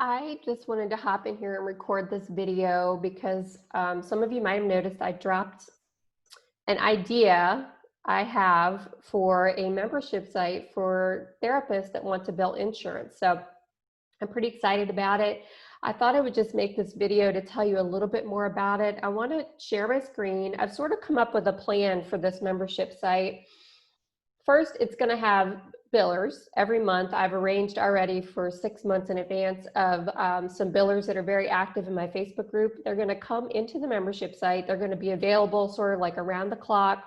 I just wanted to hop in here and record this video because some of you might have noticed I dropped an idea I have for a membership site for therapists that want to bill insurance. So I'm pretty excited about it. I thought I would just make this video to tell you a little bit more about it. I want to share my screen. I've sort of come up with a plan for this membership site. First, it's going to have billers every month. I've arranged already for 6 months in advance of some billers that are very active in my Facebook group. They're going to come into the membership site. They're going to be available sort of like around the clock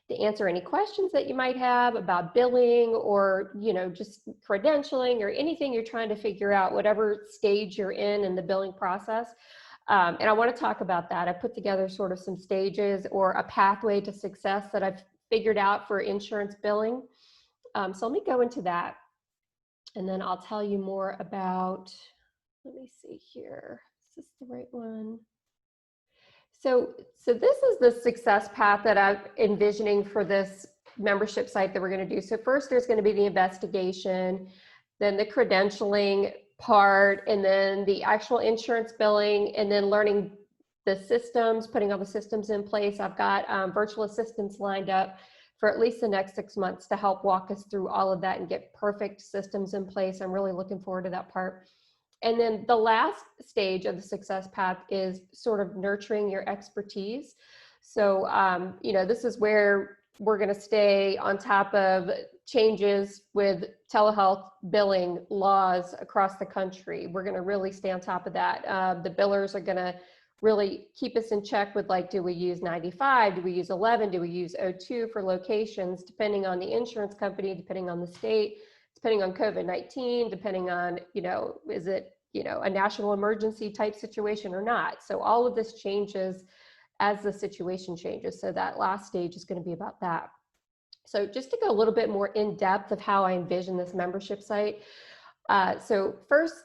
to answer any questions that you might have about billing or, just credentialing or anything you're trying to figure out, whatever stage you're in the billing process. And I want to talk about that. I put together sort of some stages or a pathway to success that I've figured out for insurance billing. So let me go into that, and then I'll tell you more about, let me see here. Is this the right one? So this is the success path that I'm envisioning for this membership site that we're going to do. So first there's going to be the investigation, then the credentialing part, and then the actual insurance billing, and then learning the systems, putting all the systems in place. I've got virtual assistants lined up for at least the next 6 months to help walk us through all of that and get perfect systems in place. I'm really looking forward to that part. And then the last stage of the success path is sort of nurturing your expertise. So, this is where we're going to stay on top of changes with telehealth billing laws across the country. We're going to really stay on top of that. The billers are going to really keep us in check with, like, do we use 95? Do we use 11? Do we use 02 for locations, depending on the insurance company, depending on the state, depending on COVID-19, depending on, is it, a national emergency type situation or not? So all of this changes as the situation changes. So that last stage is going to be about that. So just to go a little bit more in depth of how I envision this membership site. So first,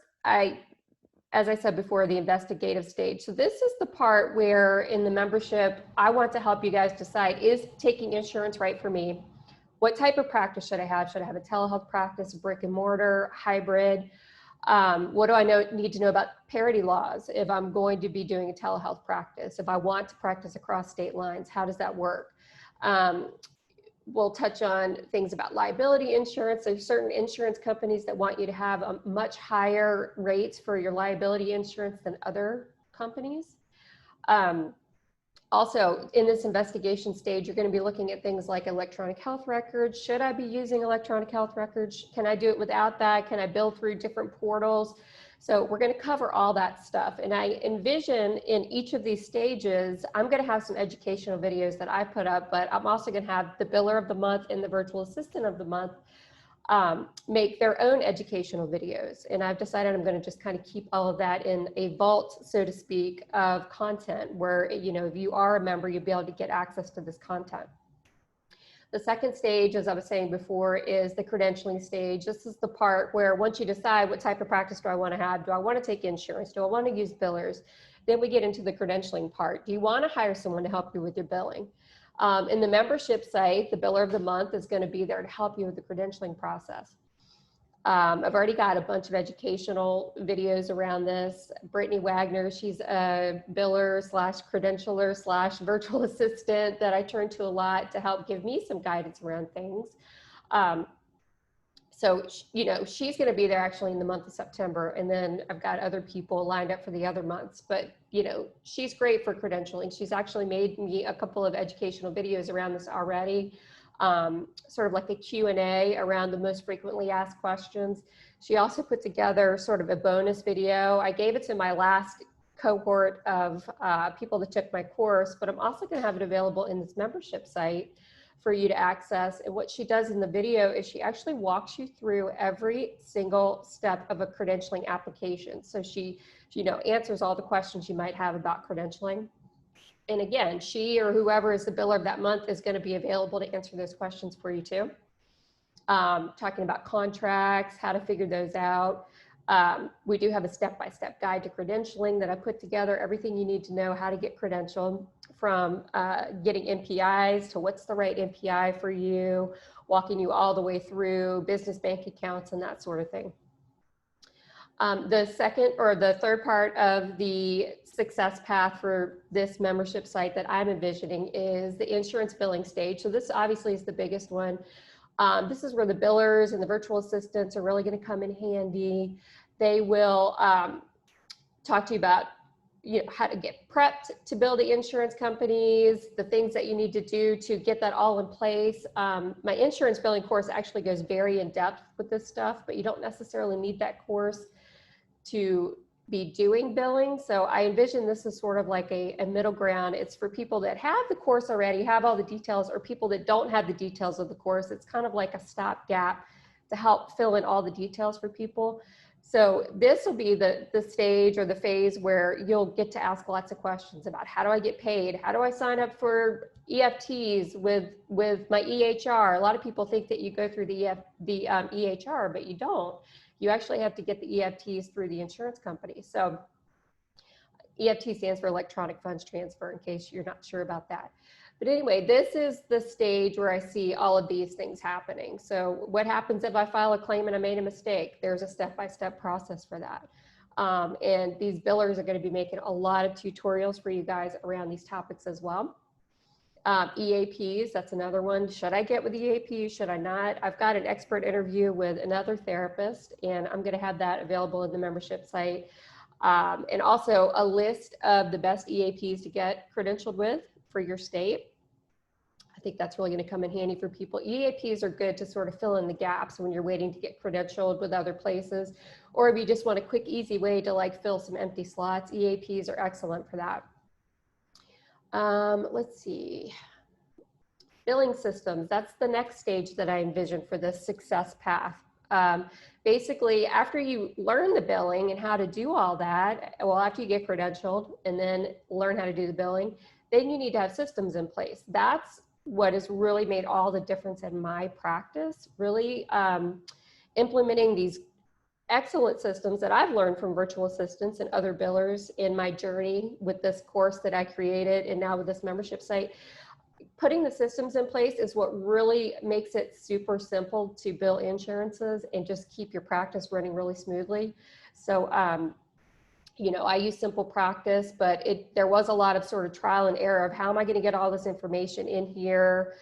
as I said before, the investigative stage. So this is the part where in the membership, I want to help you guys decide, is taking insurance right for me? What type of practice should I have? Should I have a telehealth practice, brick and mortar, hybrid? What do I need to know about parity laws if I'm going to be doing a telehealth practice? If I want to practice across state lines, how does that work? We'll touch on things about liability insurance. There's certain insurance companies that want you to have a much higher rates for your liability insurance than other companies. Also, in this investigation stage, you're going to be looking at things like electronic health records. Should I be using electronic health records? Can I do it without that? Can I bill through different portals? So we're going to cover all that stuff. And I envision in each of these stages, I'm going to have some educational videos that I put up, but I'm also going to have the biller of the month and the virtual assistant of the month make their own educational videos. And I've decided I'm going to just kind of keep all of that in a vault, so to speak, of content where, if you are a member, you'll be able to get access to this content. The second stage, as I was saying before, is the credentialing stage. This is the part where once you decide what type of practice do I want to have, do I want to take insurance? Do I want to use billers? Then we get into the credentialing part. Do you want to hire someone to help you with your billing? In the membership site, the biller of the month is going to be there to help you with the credentialing process. I've already got a bunch of educational videos around this. Brittany Wagner, she's a biller slash credentialer slash virtual assistant that I turn to a lot to help give me some guidance around things. So, she's going to be there actually in the month of September. And then I've got other people lined up for the other months. But, she's great for credentialing. She's actually made me a couple of educational videos around this already. Sort of like a Q&A around the most frequently asked questions. She also put together sort of a bonus video. I gave it to my last cohort of people that took my course, but I'm also going to have it available in this membership site for you to access. And what she does in the video is she actually walks you through every single step of a credentialing application. So she answers all the questions you might have about credentialing. And again, she or whoever is the biller of that month is going to be available to answer those questions for you too. Talking about contracts, how to figure those out. We do have a step-by-step guide to credentialing that I put together, everything you need to know how to get credentialed, from getting NPIs to what's the right NPI for you, walking you all the way through business bank accounts and that sort of thing. The second or the third part of the success path for this membership site that I'm envisioning is the insurance billing stage. So this obviously is the biggest one. This is where the billers and the virtual assistants are really going to come in handy. They will talk to you about how to get prepped to bill the insurance companies, the things that you need to do to get that all in place. My insurance billing course actually goes very in depth with this stuff, but you don't necessarily need that course to be doing billing. So I envision this as sort of like a middle ground. It's for people that have the course already, have all the details, or people that don't have the details of the course. It's kind of like a stopgap to help fill in all the details for people. So this will be the stage or the phase where you'll get to ask lots of questions about how do I get paid? How do I sign up for EFTs with my EHR? A lot of people think that you go through the EHR, but you don't. You actually have to get the EFTs through the insurance company. So EFT stands for electronic funds transfer, in case you're not sure about that. But anyway, this is the stage where I see all of these things happening. So what happens if I file a claim and I made a mistake? There's a step-by-step process for that. And these billers are going to be making a lot of tutorials for you guys around these topics as well. EAPs, that's another one. Should I get with EAPs? Should I not? I've got an expert interview with another therapist, and I'm going to have that available in the membership site. And also a list of the best EAPs to get credentialed with for your state. I think that's really going to come in handy for people. EAPs are good to sort of fill in the gaps when you're waiting to get credentialed with other places, or if you just want a quick, easy way to like fill some empty slots, EAPs are excellent for that. Let's see. Billing systems, that's the next stage that I envision for this success path. Basically, after you learn the billing and how to do all that, well, after you get credentialed and then learn how to do the billing, then you need to have systems in place. That's what has really made all the difference in my practice, really implementing these excellent systems that I've learned from virtual assistants and other billers in my journey with this course that I created and now with this membership site. Putting the systems in place is what really makes it super simple to bill insurances and just keep your practice running really smoothly. So, you know, I use Simple Practice, but there was a lot of sort of trial and error of how am I going to get all this information in here?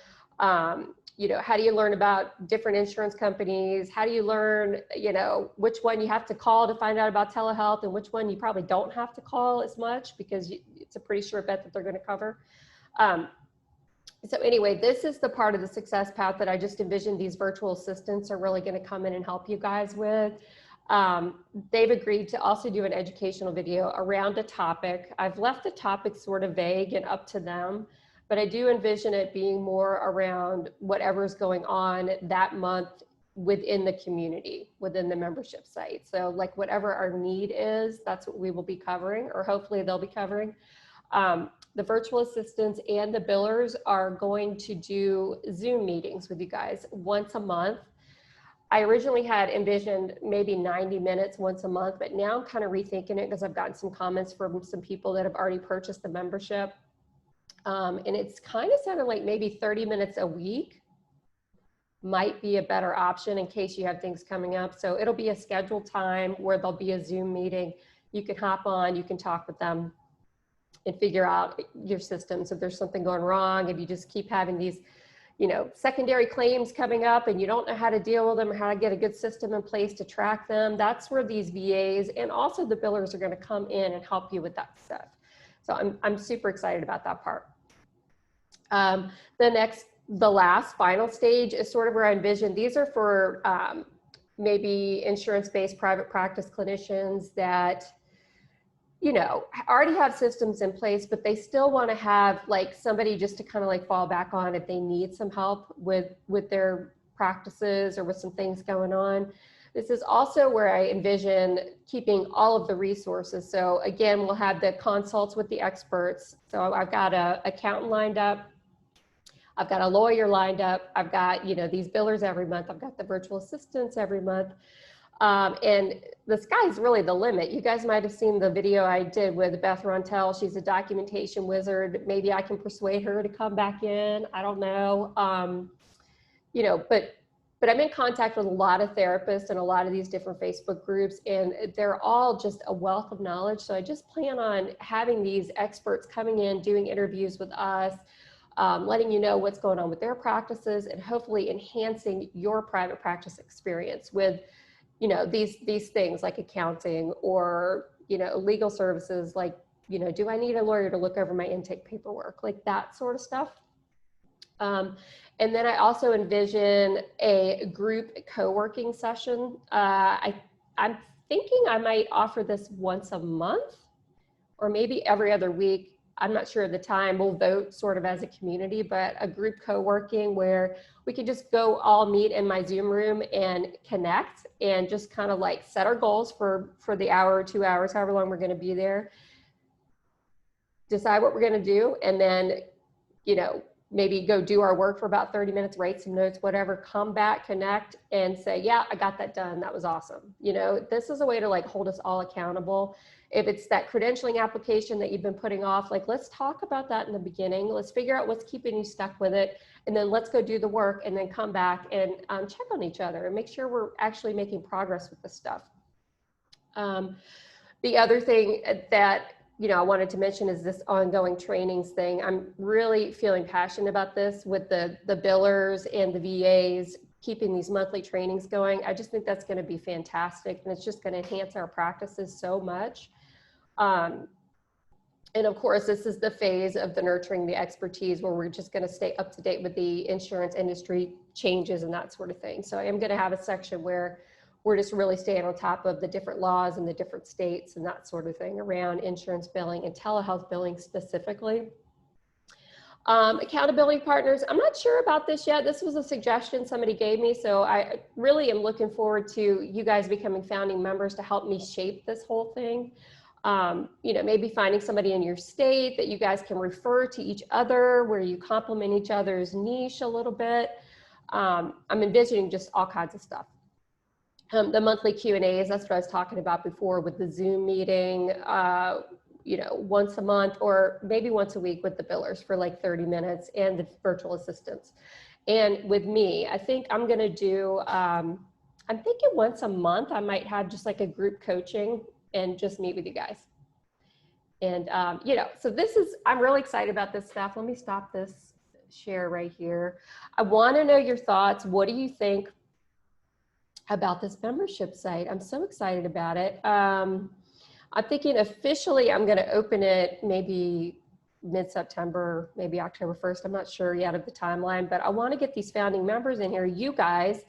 You know, how do you learn about different insurance companies? How do you learn, you know, which one you have to call to find out about telehealth and which one you probably don't have to call as much because it's a pretty sure bet that they're going to cover. So anyway, this is the part of the success path that I just envisioned these virtual assistants are really going to come in and help you guys with. They've agreed to also do an educational video around a topic. I've left the topic sort of vague and up to them, but I do envision it being more around whatever's going on that month within the community, within the membership site. So like whatever our need is, that's what we will be covering, or hopefully they'll be covering. The virtual assistants and the billers are going to do Zoom meetings with you guys once a month. I originally had envisioned maybe 90 minutes once a month, but now I'm kind of rethinking it because I've gotten some comments from some people that have already purchased the membership. And it's kind of sounded like maybe 30 minutes a week might be a better option in case you have things coming up. So it'll be a scheduled time where there'll be a Zoom meeting. You can hop on, you can talk with them and figure out your systems. If there's something going wrong, if you just keep having these, you know, secondary claims coming up and you don't know how to deal with them or how to get a good system in place to track them, that's where these VAs and also the billers are going to come in and help you with that stuff. So I'm super excited about that part. The last final stage is sort of where I envision, these are for maybe insurance-based private practice clinicians that, you know, already have systems in place, but they still want to have like somebody just to kind of like fall back on if they need some help with their practices or with some things going on. This is also where I envision keeping all of the resources. So again, we'll have the consults with the experts. So I've got an accountant lined up. I've got a lawyer lined up. I've got, you know, these billers every month. I've got the virtual assistants every month. And the sky's really the limit. You guys might have seen the video I did with Beth Rontel. She's a documentation wizard. Maybe I can persuade her to come back in. I don't know. You know, but but I'm in contact with a lot of therapists and a lot of these different Facebook groups, and they're all just a wealth of knowledge. So I just plan on having these experts coming in, doing interviews with us, letting you know what's going on with their practices, and hopefully enhancing your private practice experience with, you know, these things like accounting or, you know, legal services, like, you know, do I need a lawyer to look over my intake paperwork, like that sort of stuff. And then I also envision a group co-working session. I'm thinking I might offer this once a month or maybe every other week. I'm not sure of the time. We'll vote sort of as a community, but a group co-working where we can just go all meet in my Zoom room and connect and just kind of like set our goals for the hour or 2 hours, however long we're going to be there, decide what we're going to do, and then, you know, maybe go do our work for about 30 minutes, write some notes, whatever, come back, connect, and say, yeah, I got that done. That was awesome. You know, this is a way to like hold us all accountable. If it's that credentialing application that you've been putting off, like, let's talk about that in the beginning. Let's figure out what's keeping you stuck with it. And then let's go do the work and then come back and check on each other and make sure we're actually making progress with this stuff. The other thing that, you know, I wanted to mention is this ongoing trainings thing. I'm really feeling passionate about this with the billers and the VAs, keeping these monthly trainings going. I just think that's going to be fantastic, and it's just going to enhance our practices so much. And of course, this is the phase of the nurturing the expertise where we're just going to stay up to date with the insurance industry changes and that sort of thing. So I am going to have a section where we're just really staying on top of the different laws in the different states and that sort of thing around insurance billing and telehealth billing specifically. Accountability partners, I'm not sure about this yet. This was a suggestion somebody gave me, so I really am looking forward to you guys becoming founding members to help me shape this whole thing. You know, maybe finding somebody in your state that you guys can refer to each other, where you complement each other's niche a little bit. I'm envisioning just all kinds of stuff. The monthly Q&As, that's what I was talking about before with the Zoom meeting, you know, once a month or maybe once a week with the billers for like 30 minutes and the virtual assistants. And with me, I think I'm going to do, I'm thinking once a month, I might have just like a group coaching and just meet with you guys. And, you know, so this is, I'm really excited about this stuff. Let me stop this share right here. I want to know your thoughts. What do you think about this membership site? I'm so excited about it. I'm thinking officially I'm going to open it maybe mid-September, maybe October 1st. I'm not sure yet of the timeline, but I want to get these founding members in here. You guys,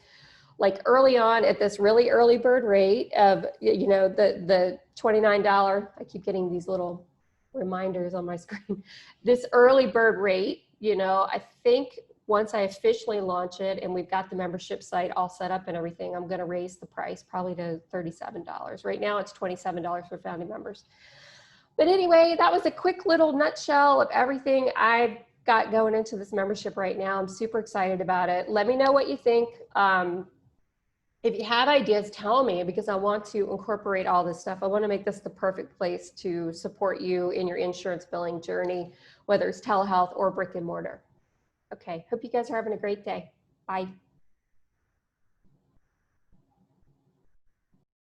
like early on at this really early bird rate of, you know, the $29, I keep getting these little reminders on my screen, this early bird rate, you know, I think once I officially launch it and we've got the membership site all set up and everything, I'm going to raise the price probably to $37. Right now it's $27 for founding members. But anyway, that was a quick little nutshell of everything I've got going into this membership right now. I'm super excited about it. Let me know what you think. If you have ideas, tell me, because I want to incorporate all this stuff. I want to make this the perfect place to support you in your insurance billing journey, whether it's telehealth or brick and mortar. Okay, hope you guys are having a great day. Bye.